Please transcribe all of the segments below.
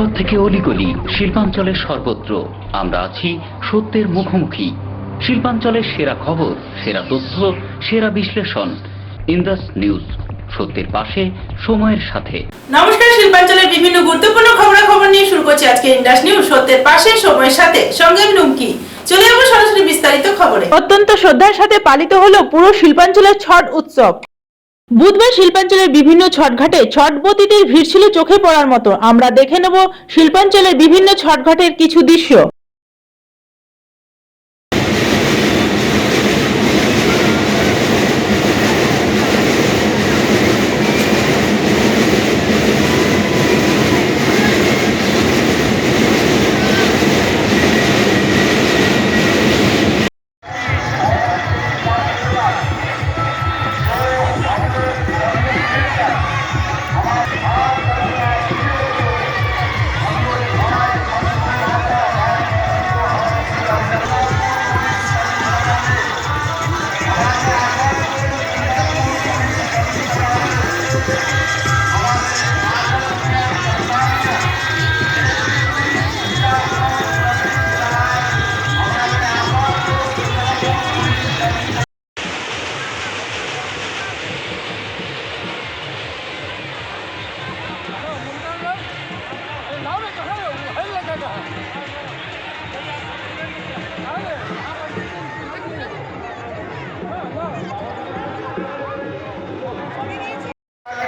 রাজপথ থেকে অলিগলি শিল্পাঞ্চলের সর্বত্র আমরা আছি সত্যের মুখোমুখি। শিল্পাঞ্চলের সেরা খবর, সেরা তথ্য, সেরা বিশ্লেষণ। ইন্দাস নিউজ, সত্যের পাশে, সময়ের সাথে। নমস্কার, শিল্পাঞ্চলের বিভিন্ন গুরুত্বপূর্ণ খবরাখবর নিয়ে শুরু করছি আজকে ইন্দাস নিউজ, সত্যের পাশে, সময়ের সাথে। সঙ্গে নুমকি। চলে যাবো সরাসরি বিস্তারিত খবরে। অত্যন্ত শ্রদ্ধার সাথে পালিত হলো পুরো শিল্পাঞ্চলের ছট উৎসব। বুধবার শিল্পাঞ্চলের বিভিন্ন ছটঘাটে ছটবতীদের ভিড় ছিল চোখে পড়ার মতো। আমরা দেখে নেব শিল্পাঞ্চলের বিভিন্ন ছটঘাটের কিছু দৃশ্য।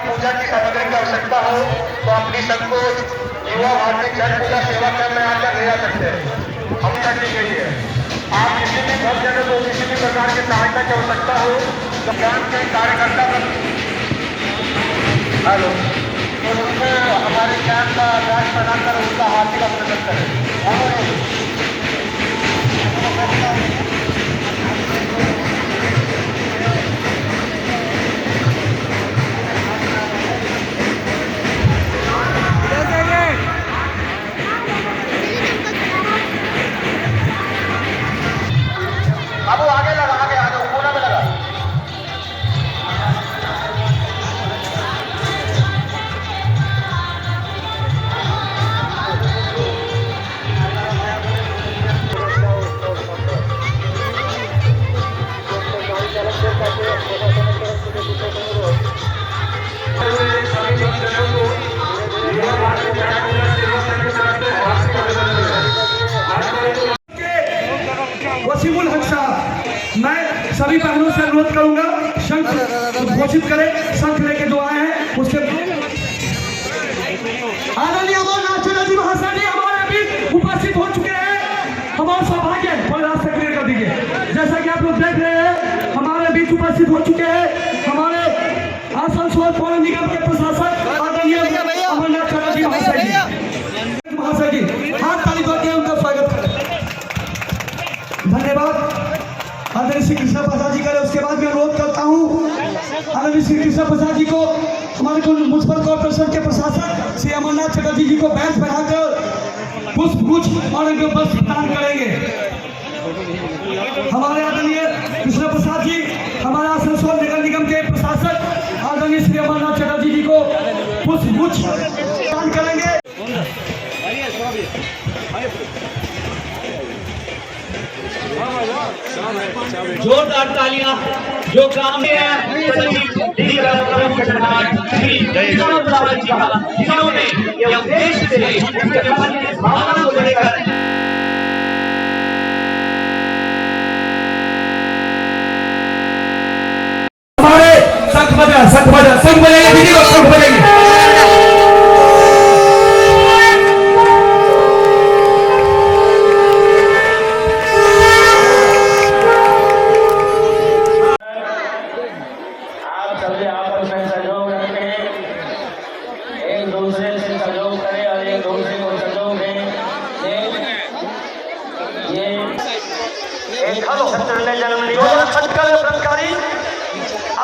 पूजा की सामग्री की आवश्यकता हो तो अपनी संकोच युवा भारतीय छठ पूजा सेवा केंद्र में आकर ले आ सकते हैं। हम करनी गई है। आप किसी भी भक्तजन को किसी भी प्रकार की सहायता की आवश्यकता हो तो कैंप के कार्यकर्ता हेलो तो उनको हमारे कैंप का बैच बनाकर उनका हाथी का प्रदर्शन करें। अब वो आगे लगा, आगे आगे कोना में लगा। वसीमुल हक साहब, मैं सभी बहनों से अनुरोध करूंगा शंख घोषित करें। शंख लेके जो आए हैं उसके आदरणीय अमरनाथ जी महाशय हमारे अभी उपस्थित हो चुके हैं। हमारा सौभाग्य है, रास्ता क्लियर कर दीजिए। जैसा कि आप लोग देख रहे हैं हमारे बीच उपस्थित हो चुके हैं हमारे आसनसोल पौर निगम के प्रशासक आदरणीय अमरनाथ जी महाशय जी। हाथ ताली करके उनका स्वागत करें। धन्यवाद। आदरणीय श्री कृष्ण प्रसाद जी करें। उसके बाद मैं अनुरोध करता हूँ आदरणीय श्री कृष्ण प्रसाद जी को हमारे म्युनिसिपल कॉर्पोरेशन के प्रशासक श्री अमरनाथ चटर्जी जी को बैच बनाकर पुष्पगुच्छ और बस प्रदान करेंगे। हमारे आदरणीय कृष्ण प्रसाद जी हमारे आसनसोल नगर निगम के प्रशासक आदरणीय श्री अमरनाथ चटर्जी जी को पुष्पगुच्छ प्रदान करेंगे। जोरदार तालियां जो काम में है जिन्होंने ये उद्देश्य से भावना को लेकर हमारे संघ बजाइए दीदी को संघ बजाइए।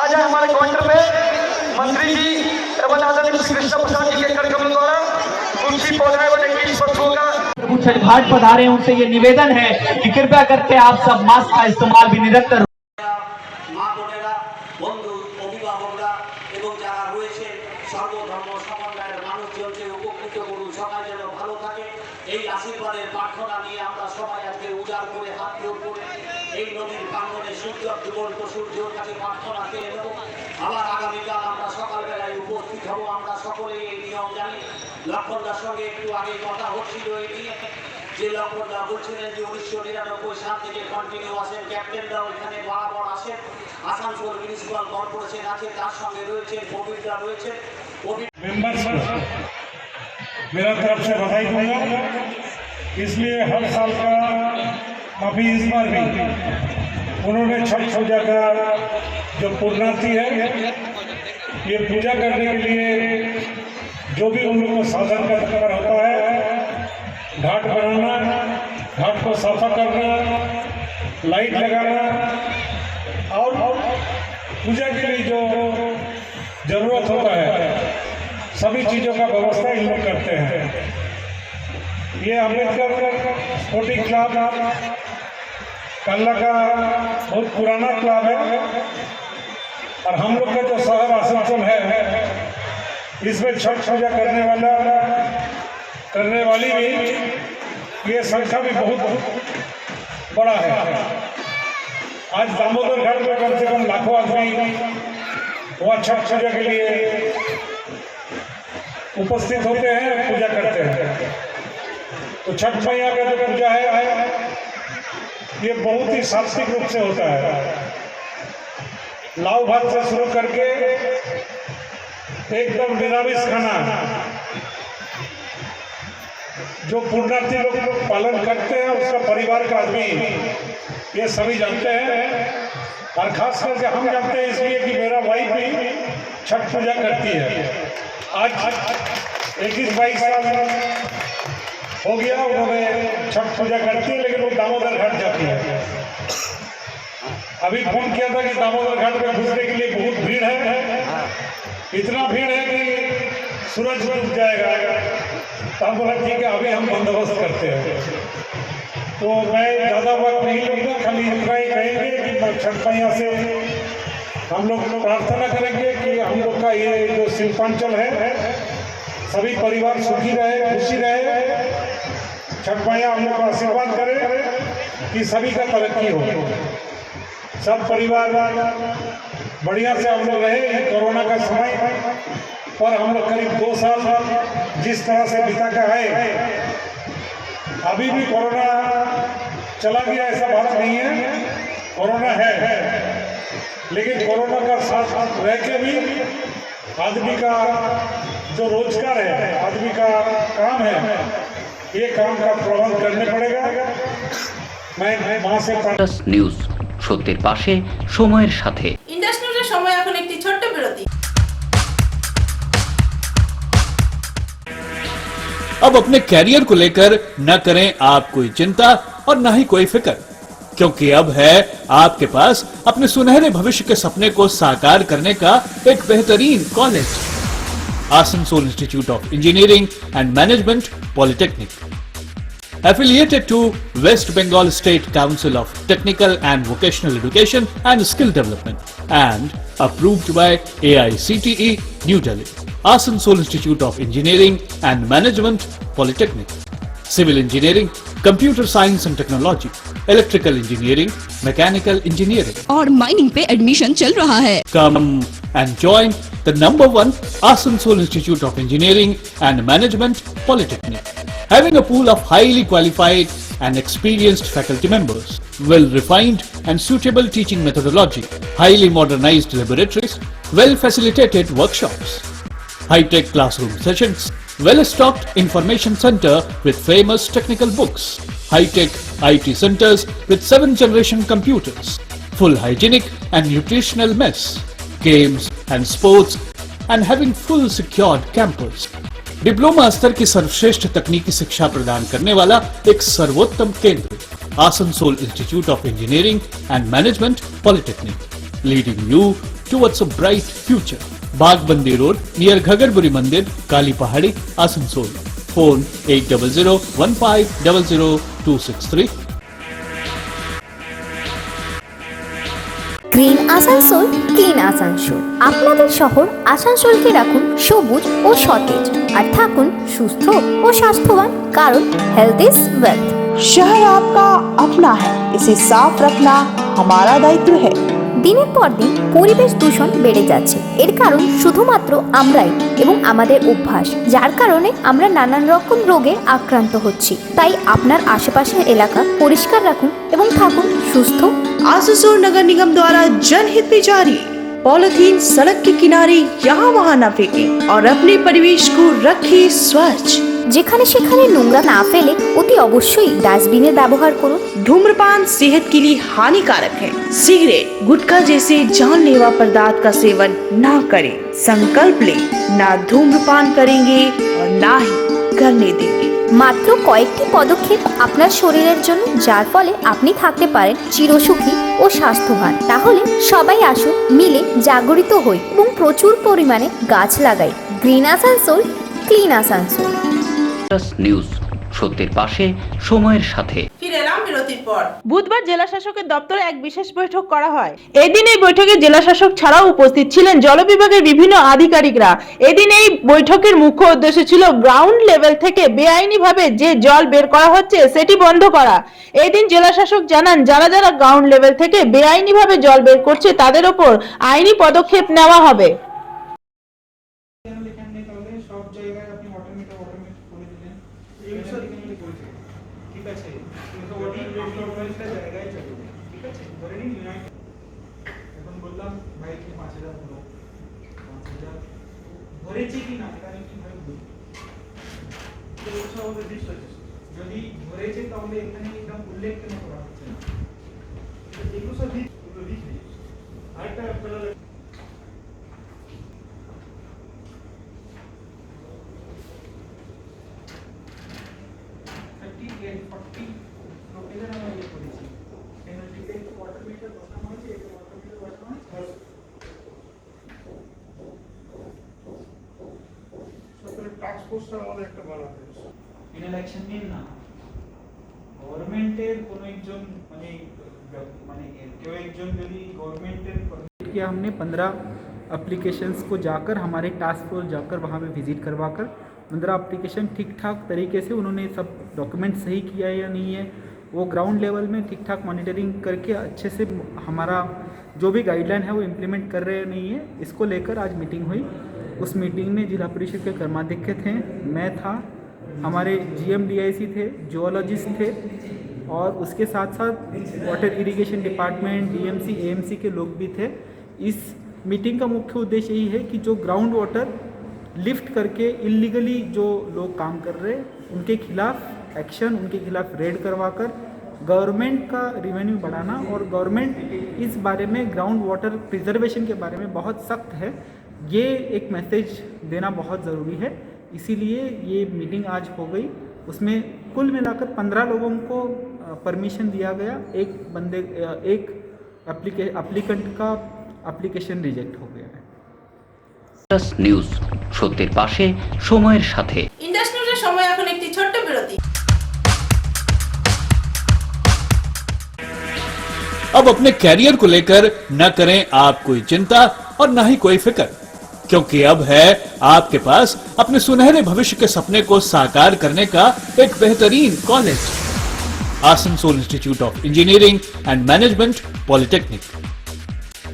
आज हमारे काउंटर पे मंत्री जी एवं आदरणीय कृष्ण प्रसाद जी के कार्यक्रम द्वारा तुलसी पौधा एवं होगा। छठ घाट पधारे उनसे ये निवेदन है कि कृपया करके आप सब मास्क का इस्तेमाल भी निरंतर সর্বধর্ম সমন্বয়ের মানুষজনকে উপকৃত করুন, সবাই যেন ভালো নদীর প্রাঙ্গণে সূর্য ডুবন্ত সূর্যের কাছে প্রার্থনা করে নেব। আবার আগামীকাল আমরা সকালবেলায় উপস্থিত হব। আমরা সকলেই এই নিয়ম জানি। লক্ষণদার সঙ্গে একটু আগে কথা হচ্ছিল এই নিয়ে, যে লক্ষণদা বলছিলেন যে 1999 সাল থেকে কন্টিনিউ আসেন, ক্যাপ্টেনরাও এখানে বরাবর আসেন। আসানসোল মিউনিসিপাল কর্পোরেশন আছে, তার সঙ্গে রয়েছে প্রবীররা রয়েছে। मेंबर्स मेरा तरफ से बधाई दूंगा। इसलिए हर साल का काफी इस बार भी उन्होंने छठ पूजा का जो पूर्णाति है, ये पूजा करने के लिए जो भी उन लोगों को साधन करना होता है, घाट बनाना, घाट को साफा करना, लाइट लगाना और पूजा के लिए जो जरूरत होता है सभी चीज़ों का व्यवस्था इन लोग करते हैं। ये अम्बेडकर स्पोर्टिंग क्लब कल्ला का बहुत पुराना क्लब है और हम लोग का जो शहर आसनसोल है इसमें छठ पूजा करने वाली भी ये संख्या भी बहुत बड़ा है। आज दामोदर घाट में कम से कम लाखों आदमी वहाँ छठ पूजा के लिए उपस्थित होते हैं, पूजा करते हैं। तो छठ मैया का जो पूजा है ये बहुत ही सात्विक रूप से होता है। लाव भात से शुरू करके एकदम निरामिष खाना जो पुण्यार्थी लोग पालन करते हैं उसका परिवार का आदमी ये सभी जानते हैं, और खास करके हम जानते हैं इसलिए कि मेरा वाइफ भी छठ पूजा करती है। आज 21-22 साल हो गया उन्होंने छठ पूजा करती है, लेकिन वो दामोदर घाट जाती है। अभी फोन किया था कि दामोदर घाट में घुसने के लिए बहुत भीड़ है, इतना भीड़ है कि सूरज डूब जाएगा। तो हम बोला ठीक है अभी हम बंदोबस्त करते हैं। तो मैं ज़्यादा वक्त नहीं लूँगा, खाली इतना ही कहेंगे कि छठ मैया से हम लोग प्रार्थना करेंगे कि हम लोग का ये जो शिल्पांचल है सभी परिवार सुखी रहे, खुशी रहे। छठ मैया हम लोग को आशीर्वाद करे कि सभी का तरक्की हो, सब परिवार बढ़िया से हम लोग रहे। कोरोना का समय पर हम लोग करीब 2 साल जिस तरह से बिता कर आए, अभी भी कोरोना चला गया ऐसा बात नहीं है, कोरोना है, लेकिन कोरोना का साथ रह के भी आदमी का जो रोजगार है, आदमी का काम है, ये काम का प्रबंध करने पड़ेगा। मैं वहाँ से ইন্ডাস নিউজ, সত্যের পাশে সময়ের সাথে। ইন্ডাস নিউজের সময় এখন একটি ছোট্ট বিরতি। अब अपने कैरियर को लेकर न करें आप कोई चिंता और न ही कोई फिक्र, क्योंकि अब है आपके पास अपने सुनहरे भविष्य के सपने को साकार करने का एक बेहतरीन college, Asansol institute of engineering and management polytechnic, affiliated to West Bengal State Council of Technical and Vocational Education and Skill Development and approved by AICTE New Delhi. Asansol Institute of Engineering and Management Polytechnic, Civil Engineering, Computer Science and Technology, Electrical Engineering, Mechanical Engineering और mining पे admission चल रहा है। Come and join the #1 Asansol Institute of Engineering and Management Polytechnic, having a pool of highly qualified and experienced faculty members, well-refined and suitable teaching methodology, highly modernized laboratories, well-facilitated workshops, high-tech classroom sessions, well-stocked information center with famous technical books, high-tech IT centers with 7th-generation computers, full hygienic and nutritional mess, games and sports, and having full secured campus. Diploma स्तर की सर्वश्रेष्ठ तकनीकी शिक्षा प्रदान करने वाला एक सर्वोत्तम केंद्र, Asansol institute of engineering and management polytechnic, leading you towards a bright future. Bagbandi road near Ghagarburi Mandir, Kali Pahari, Asansol. Phone 8001500263। Green Asansol, clean Asansol. আপনাদের শহর আসানসোলকে রাখুন সবুজ ও সতেজ, আর থাকুন সুস্থ ও স্বাস্থ্যবান, কারণ হেলথ ইজ ওয়েলথ। शहर आपका अपना है, इसे साफ रखना हमारा दायित्व है। দিনের পর দিন পরিবেশ দূষণ বেড়ে যাচ্ছে। এর কারণ শুধুমাত্র আমরাই এবং আমাদের অভ্যাস, যার কারণে আমরা নানান রকম রোগে আক্রান্ত হচ্ছি। তাই আপনার আশেপাশের এলাকা পরিষ্কার রাখুন এবং থাকুন সুস্থ। आसनसोल नगर निगम द्वारा जनहित में जारी। पॉलिथीन सड़क के किनारे यहाँ वहाँ न फेंकें और अपने परिवेश को रखें स्वच्छ। যেখানে সেখানে নোংরা না ফেলে অতি অবশ্যই ডাস্টবিনের ব্যবহার করুন। धूम्रपान सेहत के लिए हानिकारक है। सिगरेट, गुटखा जैसे जानलेवा पदार्थ का सेवन ना करें। संकल्प ले, ना धूम्रपान करेंगे और ना ही करने देंगे। মাত্র কয়েকটি পদক্ষেপ আপনার শরীরের জন্য, যার ফলে আপনি থাকতে পারেন চিরসুখী ও স্বাস্থ্যবান। তাহলে সবাই আসুন, মিলে জাগরিত হই এবং প্রচুর পরিমাণে গাছ লাগাই। Green Asansol, clean Asansol. News, সত্যের পাশে, সময়ের সাথে। ফিরে এলাম বিরতির পর। বুধবার জেলা শাসকের দপ্তরে এক বিশেষ বৈঠক করা হয়। এদিন এই বৈঠকে জেলা শাসক ছাড়াও উপস্থিত ছিলেন জল বিভাগের বিভিন্ন আধিকারিকরা। এদিন এই বৈঠকের মুখ্য উদ্দেশ্য ছিল গ্রাউন্ড লেভেল থেকে বেআইনিভাবে যে জল বের করা হচ্ছে সেটি বন্ধ করা। এদিন জেলা শাসক জানান, যারা যারা গ্রাউন্ড লেভেল থেকে বেআইনিভাবে জল বের করছে তাদের ওপর আইনি পদক্ষেপ নেওয়া হবে। সব জায়গায় আপনি অটোমেটিক করে দিলেন, এই বিষয়ে ঠিক আছে, কিন্তু জায়গায় চলে, ঠিক আছে, ধরে নিন এখন বললাম ভাইকে 5000 হলো, 5000 ধরেছি কি না এটা আমি কিভাবে বুঝবো? তো এটা আমাদের বিষয়, যদি ধরেছে তাহলে এখানে একদম উল্লেখ কেন করা হচ্ছে না? এগুলো সব লিখে আরেকটা আপনারা 40 লোকেদের আমরা ইয়ে করেছি, পেনাল্টিতে কোয়ার্টার মিটার বসানো হয়েছে, এটা কোয়ার্টার মিটার বসানো হয়েছে। সরকারি টাস্ক ফোর্সটা আমাদের একটা বানাতে হবে। পেনাল অ্যাকশন নিন না, গভর্নমেন্টের কোনো একজন মানে কেউ একজন যদি গভর্नमेंटेर किया, हमने 15 एप्लीकेशंस को जाकर हमारे टास्क फोर्स जाकर वहाँ पे विजिट करवाकर 15 एप्लीकेशन ठीक ठाक तरीके से उन्होंने सब डॉक्यूमेंट सही किया है या नहीं है, वो ग्राउंड लेवल में ठीक ठाक मॉनिटरिंग करके अच्छे से हमारा जो भी गाइडलाइन है वो इम्प्लीमेंट कर रहे हैं नहीं है, इसको लेकर आज मीटिंग हुई। उस मीटिंग में जिला परिषद के कर्माध्यक्ष थे, मैं था, हमारे GM DIC थे, जियोलॉजिस्ट थे और उसके साथ साथ water irrigation department, DMC, AMC के लोग भी थे। इस मीटिंग का मुख्य उद्देश्य यही है कि जो ग्राउंड वाटर लिफ्ट करके इलीगली जो लोग काम कर रहे हैं उनके खिलाफ एक्शन, उनके खिलाफ रेड करवाकर गवर्नमेंट का रेवेन्यू बढ़ाना, और गवर्नमेंट इस बारे में ग्राउंड वाटर प्रिजर्वेशन के बारे में बहुत सख्त है, ये एक मैसेज देना बहुत ज़रूरी है। इसीलिए ये मीटिंग आज हो गई। उसमें कुल मिलाकर 15 लोगों को परमिशन दिया गया, एक एप्लीकेंट का एप्लीकेशन रिजेक्ट हो गया है। নিউজ, সত্যের পাশে, সময়ের সাথে। ইন্ডাস নিউজের সময় এখন একটি ছোট্ট বিরতি। अब अपने कैरियर को लेकर न करें आप कोई चिंता और न ही कोई फिक्र, क्योंकि अब है आपके पास अपने सुनहरे भविष्य के सपने को साकार करने का एक बेहतरीन college, Asansol institute of engineering and management polytechnic,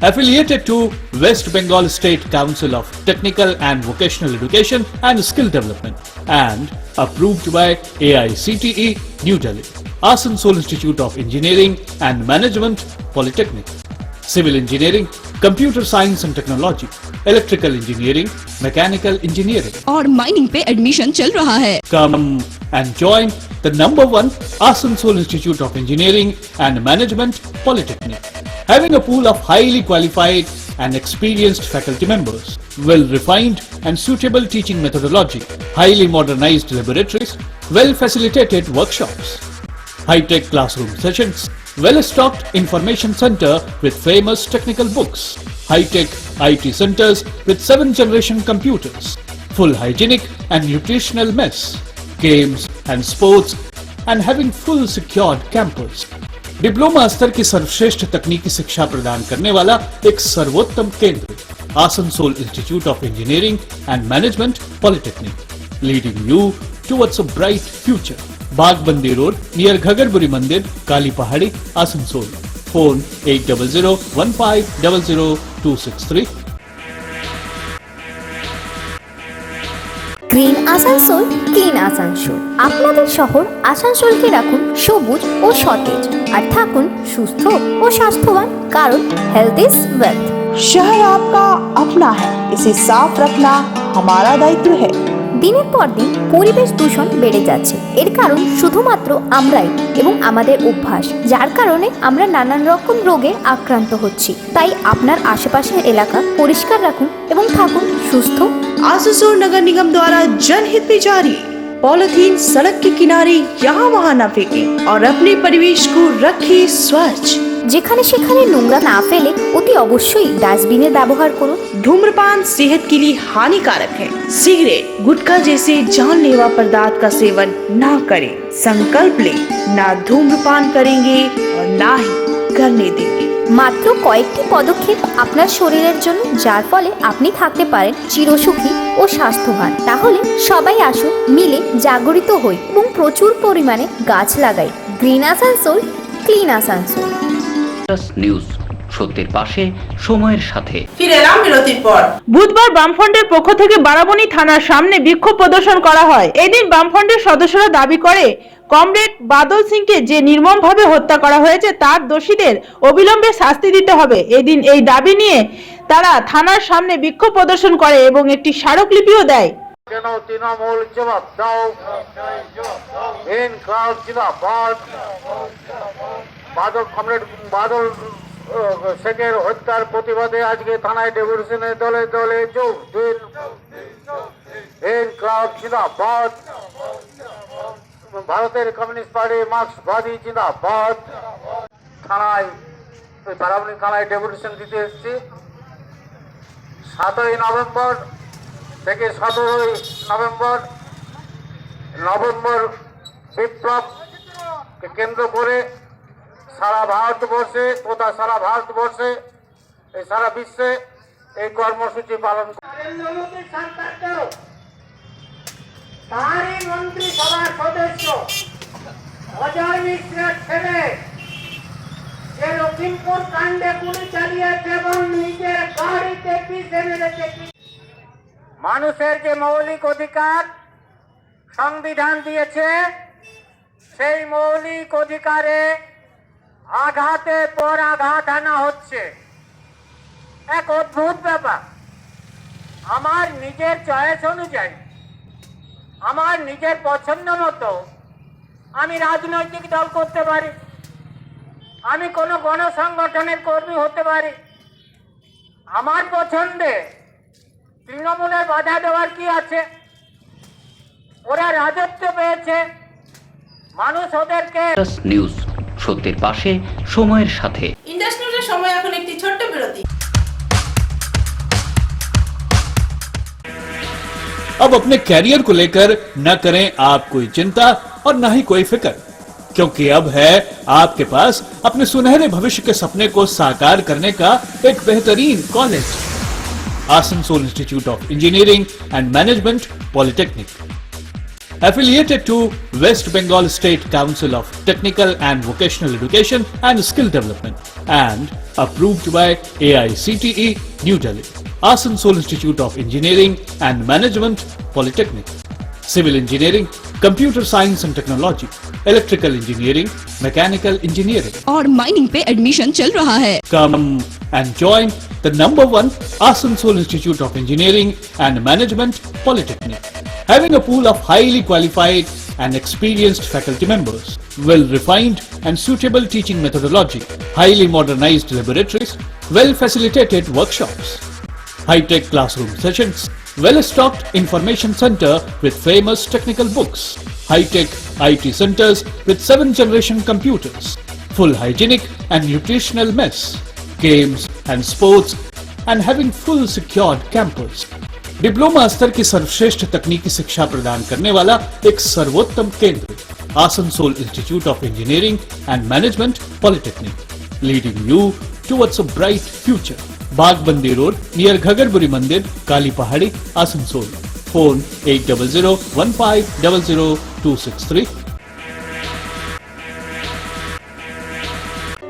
affiliated to West Bengal State Council of Technical and Vocational Education and Skill Development and approved by AICTE New Delhi. Asansol Institute of Engineering and Management Polytechnic, Civil Engineering, Computer Science and Technology, Electrical Engineering, Mechanical Engineering और mining पे admission चल रहा है। Come and join the #1 Asansol Institute of Engineering and Management Polytechnic, having a pool of highly qualified and experienced faculty members, well-refined and suitable teaching methodology, highly modernized laboratories, well-facilitated workshops, high-tech classroom sessions, well-stocked information center with famous technical books, high-tech IT centers with 7th-generation computers, full hygienic and nutritional mess, games and sports, and having full secured campus. Diploma स्तर की सर्वश्रेष्ठ तकनीकी शिक्षा प्रदान करने वाला एक सर्वोत्तम केंद्र, Asansol institute of engineering and management polytechnic, leading you towards a bright future. Bagbandi Road near Ghagarburi Mandir, Kali Pahadi, Asansol. Phone 8001500263. Green Asansol clean Asansol আপনাদের শহর আসানসোলকে রাখুন সবুজ ও সতেজ আর থাকুন সুস্থ ও স্বাস্থ্যবান কারণ হেলথ ইজ ওয়েলথ। शहर आपका अपना है, इसे साफ रखना हमारा दायित्व है। দিনের পর দিন পরিবেশ দূষণ বেড়ে যাচ্ছে, এর কারণ শুধুমাত্র আমরাই এবং আমাদের অভ্যাস, যার কারণে আমরা নানান রকম রোগে আক্রান্ত হচ্ছি। তাই আপনার আশেপাশের এলাকা পরিষ্কার রাখুন এবং থাকুন সুস্থ। आसनसोल नगर निगम द्वारा जनहित में जारी। पॉलिथीन सड़क के किनारे यहाँ वहाँ न फेंकें और अपने परिवेश को रखें स्वच्छ। যেখানে সেখানে নোংরা না ফেলে অতি অবশ্যই ডাস্টবিনের ব্যবহার করুন। धूम्रपान सेहत के लिए हानिकारक है। सिगरेट, गुटखा जैसे जानलेवा पदार्थ का सेवन ना करें। संकल्प लें, ना धूम्रपान करेंगे और ना ही करने देंगे। মাত্র কয়েকটি পদক্ষেপ আপনার শরীরের জন্য, যার ফলে আপনি থাকতে পারেন চিরসুখী ও স্বাস্থ্যবান। তাহলে সবাই আসুন, মিলে জাগরিত হই এবং প্রচুর পরিমাণে গাছ লাগাই। Green Asansol clean Asansol. News, সত্যের পাশে, সময়ের সাথে। ফিরে এলাম বিরতির পর। বুধবার বামফ্রন্টের পক্ষ থেকে বারাবণী থানার সামনে বিক্ষোভ প্রদর্শন করা হয়। এদিন বামফ্রন্টের সদস্যরা দাবি করে কমরেড বাদল সিংকে যে নির্মমভাবে হত্যা করা হয়েছে তার দোষীদের অবিলম্বে শাস্তি দিতে হবে। এদিন এই দাবি নিয়ে তারা থানার সামনে বিক্ষোভ প্রদর্শন করে এবং একটি স্মারকলিপিও দেয়। কেন তৃণমূল জবাব দাও, ইনকলাব জিন্দাবাদ। কমরেড বাদল শেখের হত্যার প্রতিবাদে আজকে থানায় ডেপুটেশনে দলে দলে যোগ দিন। ইনকলাব জিন্দাবাদ। ভারতের কমিউনিস্ট পার্টি মার্ক্সবাদী জিন্দাবাদ। থানায় বারাবণী থানায় ডেপুটেশন দিতে এসেছি। 7ই নভেম্বর থেকে 17ই নভেম্বর বিপ্লবকে কেন্দ্র করে সারা ভারতবর্ষে তথা সারা ভারতবর্ষে সারা বিশ্বে এই কর্মসূচি পালন নরেন্দ্র মোদী সরকারকেও তারই মন্ত্রিসভার সদস্য অজয় মিশ্রের ছেলে যে লখিমপুর কাণ্ডে গুলি চালিয়েছে এবং নিজের গাড়িতে পিষে মেরেছে। মানুষের যে মৌলিক অধিকার সংবিধান দিয়েছে, সেই মৌলিক অধিকারে আঘাতের পর আঘাত আনা হচ্ছে। এক অদ্ভুত ব্যাপার। আমার নিজের চয়েস অনুযায়ী, আমার নিজের পছন্দ মতো আমি রাজনৈতিক দল করতে পারি, আমি কোনো গণসংগঠনের কর্মী হতে পারি। আমার পছন্দে তৃণমূলের বাধা দেওয়ার কি আছে? ওরা রাজত্ব পেয়েছে, মানুষ ওদেরকে। নিউজ, সত্যের পাশে, সময়ের সাথে। ইন্ডাস নিউজের সময় এখন একটি ছোট্ট বিরতি। अब अपने कैरियर को लेकर न करें आप कोई चिंता और न ही कोई फिक्र, क्योंकि अब है आपके पास अपने सुनहरे भविष्य के सपने को साकार करने का एक बेहतरीन college, Asansol institute of engineering and management polytechnic, affiliated to West Bengal State Council of Technical and Vocational Education and Skill Development and approved by AICTE New Delhi. Asansol Institute of Engineering and Management Polytechnic, Civil Engineering, Computer Science and Technology, Electrical Engineering, Mechanical Engineering. और mining पे admission चल रहा है। Come and join the #1 Asansol Institute of Engineering and Management Polytechnic, having a pool of highly qualified and experienced faculty members, well-refined and suitable teaching methodology, highly modernized laboratories, well-facilitated workshops, high-tech classroom sessions, well-stocked information center with famous technical books, high-tech IT centers with 7th-generation computers, full hygienic and nutritional mess, games and sports, and having full secured campus. Diploma स्तर की सर्वश्रेष्ठ तकनीकी शिक्षा प्रदान करने वाला एक सर्वोत्तम केंद्र, Asansol institute of engineering and management polytechnic, leading you towards a bright future. Bagbandi road near Ghagarburi Mandir, Kali Pahari, Asansol. Phone 8001500263।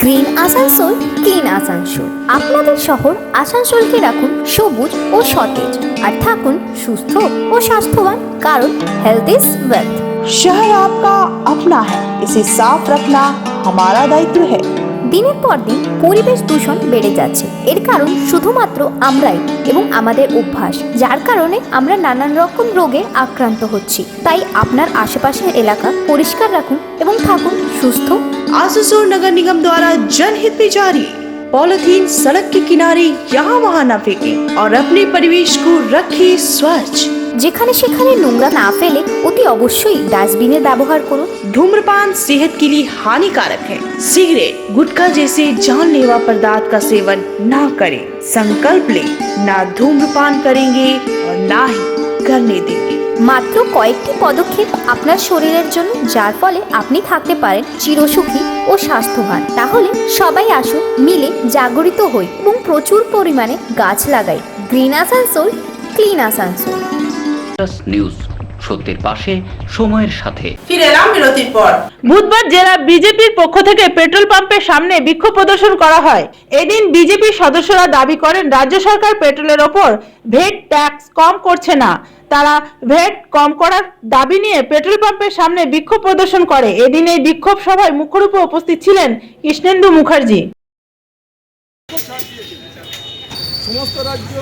Green Asansol, clean Asansol. আপনাদের শহর আসানসোলকে রাখুন সবুজ ও সতেজ, আর থাকুন সুস্থ ও স্বাস্থ্যবান, কারণ হেলথ ইজ ওয়েলথ। शहर आपका अपना है, इसे साफ रखना हमारा दायित्व है। দিনের পর দিন পরিবেশ দূষণ বেড়ে যাচ্ছে। এর কারণ শুধুমাত্র আমরাই এবং আমাদের অভ্যাস, যার কারণে আমরা নানান রকম রোগে আক্রান্ত হচ্ছি। তাই আপনার আশেপাশের এলাকা পরিষ্কার রাখুন এবং থাকুন সুস্থ। आसनसोल नगर निगम द्वारा जनहित में जारी। पॉलिथीन सड़क के किनारे यहाँ वहाँ न फेंकें और अपने परिवेश को रखें स्वच्छ। যেখানে সেখানে নোংরা না ফেলে অতি অবশ্যই ডাস্টবিনের ব্যবহার করুন। धूम्रपान सेहत के लिए हानिकारक है। सिगरेट, गुटखा जैसे जानलेवा पदार्थ का सेवन ना करें। संकल्प लें, ना धूम्रपान करेंगे और ना ही करने देंगे। মাত্র কয়েকটি পদক্ষেপ আপনার শরীরের জন্য, যার ফলে আপনি থাকতে পারেন চিরসুখী ও স্বাস্থ্যবান। তাহলে সবাই আসুন, মিলে জাগরিত হই এবং প্রচুর পরিমাণে গাছ লাগাই। Green Asansol, clean Asansol. News, সত্যের পাশে, সময়ের সাথে। ফিরে এলাম বিরতির পর। বুধবার জেলা বিজেপির পক্ষ থেকে পেট্রোল পাম্পের সামনে বিক্ষোভ প্রদর্শন করা হয়। এদিন বিজেপির সদস্যরা দাবি করেন রাজ্য সরকার পেট্রোলের ওপর ভ্যাট ট্যাক্স কম করছে না। তারা ভ্যাট কম করার দাবি নিয়ে পেট্রোল পাম্পের সামনে বিক্ষোভ প্রদর্শন করে। এদিন এই বিক্ষোভ সভায় মুখ্য রূপে উপস্থিত ছিলেন কৃষ্ণেন্দু মুখার্জি। সমস্ত রাজ্য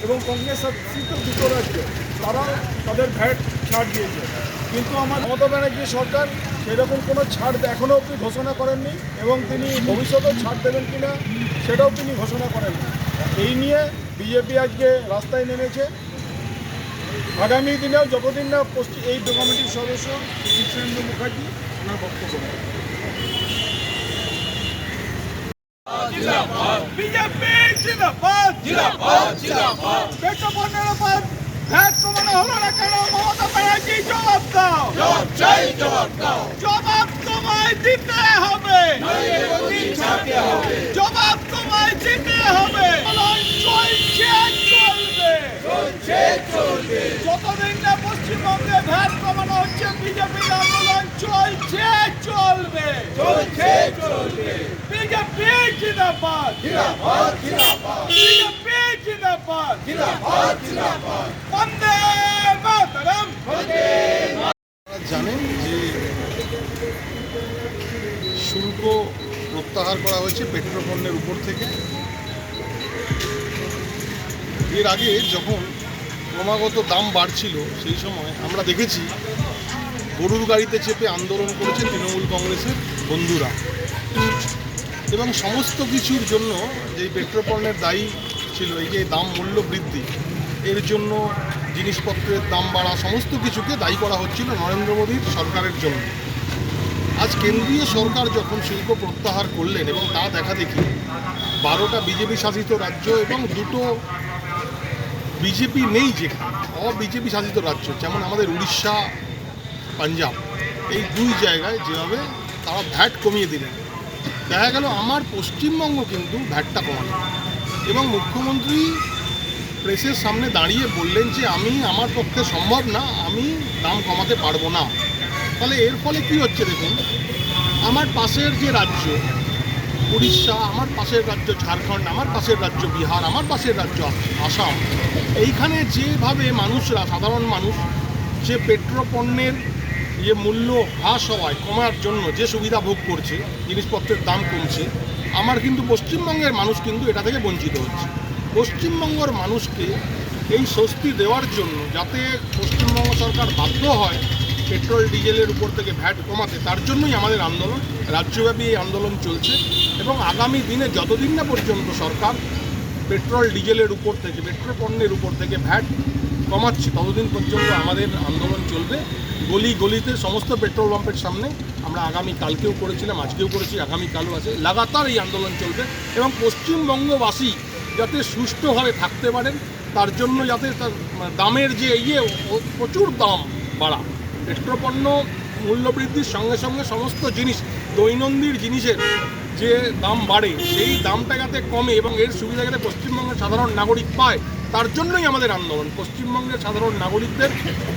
এবং কংগ্রেস শাসিত দুটো রাজ্য তারা তাদের ভ্যাট ছাড় দিয়েছে, কিন্তু আমার মমতা ব্যানার্জি সরকার সেরকম কোনো ছাড় এখনও অবধি ঘোষণা করেননি এবং তিনি ভবিষ্যতেও ছাড় দেবেন কিনা সেটাও তিনি ঘোষণা করেননি। এই নিয়ে বিজেপি আজকে রাস্তায় নেমেছে। আগামী দিনেও যতদিন না এই কমিটির সদস্য কৃষ্ণেন্দু মুখার্জি ওনার বক্তব্য দেন। বিজেপি জিন্দাবাদ, জিন্দাবাদ, জিন্দাবাদ। পেট্রোল পণ্যের উপর ভ্যাট কমানো হলো না কেন? মমতা ব্যানার্জি জবাব দাও, জবাব চাই, জবাব দাও। জবাব তোমায় দিতে হবে, জবাব তোমায় দিতে হবে। চলছে, চলবে। যতদিন না পশ্চিমবঙ্গে ভ্যাট কমানো হচ্ছে বিজেপির আন্দোলন চলছে, চলবে, চলছে, চলবে। বিজেপি জিন্দাবাদ, জিন্দাবাদ, জিন্দাবাদ। বিজেপি জিন্দাবাদ, জিন্দাবাদ, জিন্দাবাদ। বন্দে মাতরম, বন্দে। জানেন যে শুল্ক প্রত্যাহার করা হয়েছে পেট্রোল পণ্যের উপর থেকে। এর আগে যখন ক্রমাগত দাম বাড়ছিল সেই সময় আমরা দেখেছি গরুর গাড়িতে চেপে আন্দোলন করেছেন তৃণমূল কংগ্রেসের বন্ধুরা, এবং সমস্ত কিছুর জন্য যে পেট্রোল পণ্যের দায়ী ছিল এই যে দাম মূল্য বৃদ্ধি, এর জন্য জিনিসপত্রের দাম বাড়া, সমস্ত কিছুকে দায়ী করা হচ্ছিল নরেন্দ্র মোদীর সরকারের জন্য। আজ কেন্দ্রীয় সরকার যখন শুল্ক প্রত্যাহার করলেন এবং তা দেখা দেখি 12টা বিজেপি শাসিত রাজ্য এবং দুটো বিজেপি নেই যেখানে অবিজেপি শাসিত রাজ্য, যেমন আমাদের উড়িষ্যা, পাঞ্জাব, এই দুই জায়গায় যেভাবে তারা ভ্যাট কমিয়ে দিলেন, দেখা গেল আমার পশ্চিমবঙ্গ কিন্তু ভ্যাটটা কমানো। এবং মুখ্যমন্ত্রী প্রেসের সামনে দাঁড়িয়ে বললেন যে আমার পক্ষে সম্ভব না, আমি দাম কমাতে পারবো না। তাহলে এর ফলে কি হচ্ছে দেখুন, আমার পাশের যে রাজ্য উড়িষ্যা, আমার পাশের রাজ্য ঝাড়খণ্ড, আমার পাশের রাজ্য বিহার, আমার পাশের রাজ্য আসাম, এইখানে যেভাবে মানুষরা, সাধারণ মানুষ যে পেট্রোল পণ্যের যে মূল্য হ্রাস হওয়ায় কমার জন্য যে সুবিধা ভোগ করছে, জিনিসপত্রের দাম কমছে, আমার কিন্তু পশ্চিমবঙ্গের মানুষ কিন্তু এটা থেকে বঞ্চিত হচ্ছে। পশ্চিমবঙ্গের মানুষকে এই স্বস্তি দেওয়ার জন্য যাতে পশ্চিমবঙ্গ সরকার বাধ্য হয় পেট্রোল ডিজেলের উপর থেকে ভ্যাট কমাতে, তার জন্যই আমাদের আন্দোলন, রাজ্যব্যাপী এই আন্দোলন চলছে। এবং আগামী দিনে যতদিন না পর্যন্ত সরকার পেট্রোল ডিজেলের উপর থেকে, পেট্রোল পণ্যের উপর থেকে ভ্যাট কমাচ্ছে, ততদিন পর্যন্ত আমাদের আন্দোলন চলবে। গলি গলিতে সমস্ত পেট্রোল পাম্পের সামনে আমরা আগামী কালকেও করেছিলাম, আজকেও করেছি, আগামীকালও আছে, লাগাতার এই আন্দোলন চলবে। এবং পশ্চিমবঙ্গবাসী যাতে সুষ্ঠুভাবে থাকতে পারেন তার জন্য যাতে তার দামের যে প্রচুর দাম বাড়া, পেট্রোল পণ্য মূল্যবৃদ্ধির সঙ্গে সঙ্গে সমস্ত জিনিস, দৈনন্দিন জিনিসের যে দাম বাড়ে সেই দামটা যাতে কমে এবং এর সুবিধা যাতে পশ্চিমবঙ্গের সাধারণ নাগরিক পায়, তার জন্যই আমাদের আন্দোলন, পশ্চিমবঙ্গের সাধারণ নাগরিকদের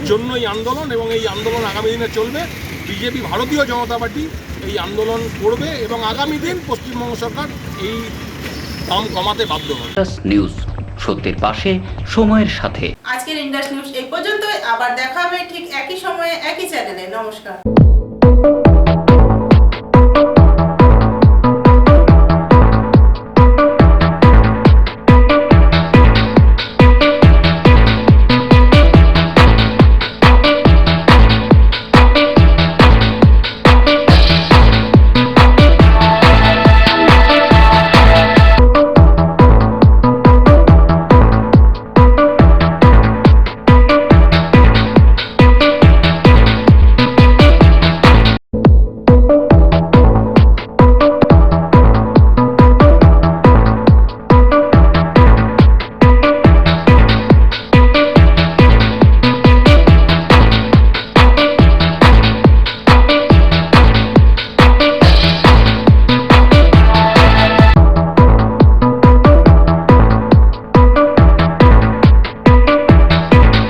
জন্যই আন্দোলন। এবং এই আন্দোলন আগামী দিনে চলবে। বিজেপি ভারতীয় জনতা পার্টি এই আন্দোলন করবে এবং আগামী দিন পশ্চিমবঙ্গ সরকার এই দাম কমাতে বাধ্য হবে। ইন্ডাস নিউজ, সত্যের পাশে, সময়ের সাথে। আজকের ইন্ডাস নিউজ এই পর্যন্তই। আবার দেখা হবে ঠিক একই সময়ে একই চ্যানেলে। নমস্কার।